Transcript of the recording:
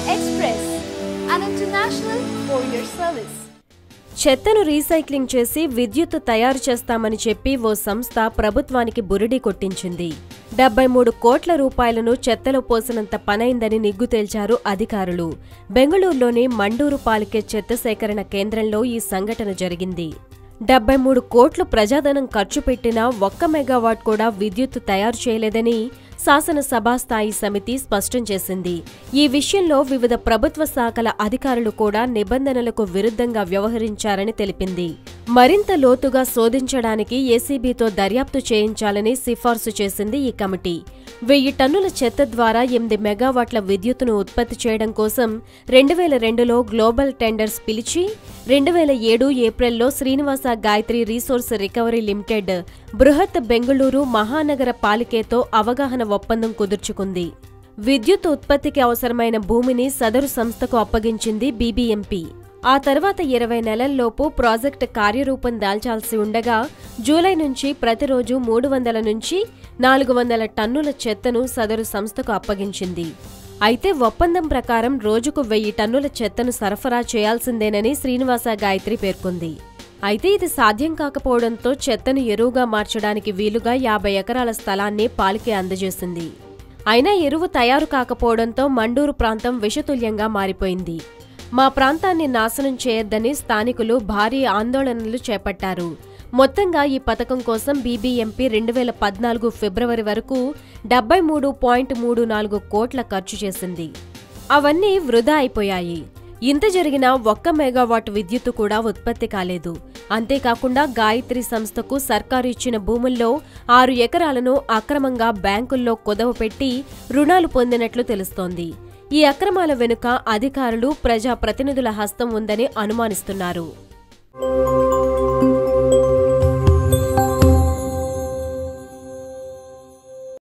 Express, an international courier service. చెత్తను recycling చేసి విద్యుత్తు తయారు చేస్తామని చెప్పి ఓ సంస్థ ప్రభుత్వానికి బురిడి కొట్టించింది. 73 కోట్ల రూపాయలను చెత్తలో పోసినంత పనైందని నిగ్గు తేల్చారు అధికారులు. బెంగళూరులోని మండూరు పాలికే చెత్త సేకరణ కేంద్రంలో ఈ సంఘటన జరిగింది. 73 కోట్లు ప్రజాధనం ఖర్చు పెట్టినా 1 మెగావాట్ కూడా విద్యుత్తు తయారు చేయలేదని శాసనసభా స్థాయి సమితి స్పష్టం చేసింది. ఈ విషయంలో వివిధ ప్రభుత్వ శాఖల అధికారులు కూడా నిబంధనలకు విరుద్ధంగా వ్యవహరించారని తెలిపింది. మరింత లోతుగా శోధించడానికి ఏసీబీతో దర్యాప్తు చేయించాలని సిఫార్సు చేసింది ఈ కమిటీ. 1000 టన్నుల చెత్త ద్వారా 8 మెగావాట్ల విద్యుత్తును ఉత్పత్తి చేయడం కోసం 2002లో గ్లోబల్ టెండర్స్ పిలిచి 2007 ఏప్రిల్లో Srinivasa Gayatri resource recovery limited బృహత్ బెంగళూరు మహానగర పాలికేతో అవగాహన ఒప్పందం కుదుర్చుకుంది. విద్యుత్ ఉత్పత్తికి అవసరమైన భూమిని సదరు సంస్థకు అప్పగించింది బీబీఎంపీ. ఆ తర్వాత 20 నెలల్లోపు ప్రాజెక్టు కార్యరూపం దాల్చాల్సి ఉండగా జూలై నుంచి ప్రతిరోజు 300 నుంచి 400 టన్నుల చెత్తను సదరు సంస్థకు అప్పగించింది. అయితే ఒప్పందం ప్రకారం రోజుకు 1000 టన్నుల చెత్తను సరఫరా చేయాల్సిందేనని శ్రీనివాస గాయత్రి పేర్కొంది. అయితే ఇది సాధ్యం కాకపోవడంతో చెత్తను ఎరువుగా మార్చడానికి వీలుగా 50 ఎకరాల స్థలాన్ని పాలికే అందజేసింది. అయినా ఎరువు తయారు కాకపోవడంతో మండూరు ప్రాంతం విషతుల్యంగా మారిపోయింది. మా ప్రాంతాన్ని నాశనం చేయొద్దని స్థానికులు భారీ ఆందోళనలు చేపట్టారు. మొత్తంగా ఈ పథకం కోసం బీబీఎంపీ 2014 ఫిబ్రవరి వరకు 73.34 కోట్ల ఖర్చు చేసింది. అవన్నీ వృధా అయిపోయాయి. ఇంత జరిగినా 1 మెగావాట్ విద్యుత్తు కూడా ఉత్పత్తి కాలేదు. అంతేకాకుండా గాయత్రి సంస్థకు సర్కారు ఇచ్చిన భూముల్లో 6 ఎకరాలను అక్రమంగా బ్యాంకుల్లో కుదవపెట్టి రుణాలు పొందినట్లు తెలుస్తోంది. ఈ అక్రమాల వెనుక అధికారులు, ప్రజాప్రతినిధుల హస్తం ఉందని అనుమానిస్తున్నారు.